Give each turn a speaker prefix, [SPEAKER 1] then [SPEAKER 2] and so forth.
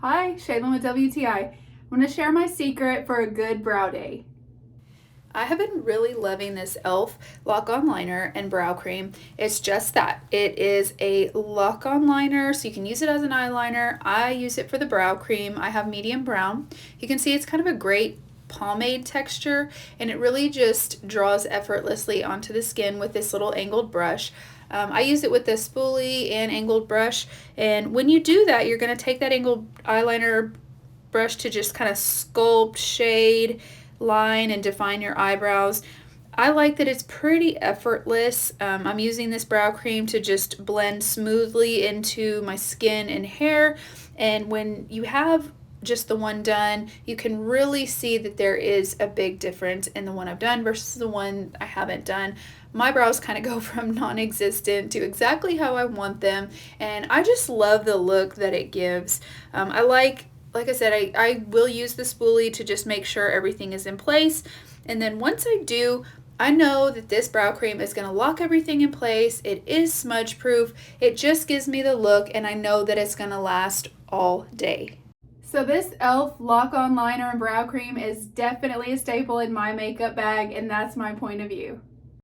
[SPEAKER 1] Hi, Shaylin with WTI. I'm going to share my secret for a good brow day. I have been really loving this e.l.f. lock-on liner and brow cream. It's just that. It is a lock-on liner, so you can use it as an eyeliner. I use it for the brow cream. I have medium brown. You can see it's kind of a great pomade texture, and it really just draws effortlessly onto the skin with this little angled brush. I use it with the spoolie and angled brush, and when you do that, you're going to take that angled eyeliner brush to just kind of sculpt, shade, line, and define your eyebrows. I like that it's pretty effortless. I'm using this brow cream to just blend smoothly into my skin and hair, and when you have just the one done, you can really see that there is a big difference in the one I've done versus the one I haven't done. My brows kind of go from non-existent to exactly how I want them, and I just love the look that it gives. Like I said, I will use the spoolie to just make sure everything is in place, and then once I do, I know that this brow cream is going to lock everything in place. It is smudge proof. It just gives me the look, and I know that it's going to last all day. So this e.l.f. lock-on liner and brow cream is definitely a staple in my makeup bag, and that's my point of view.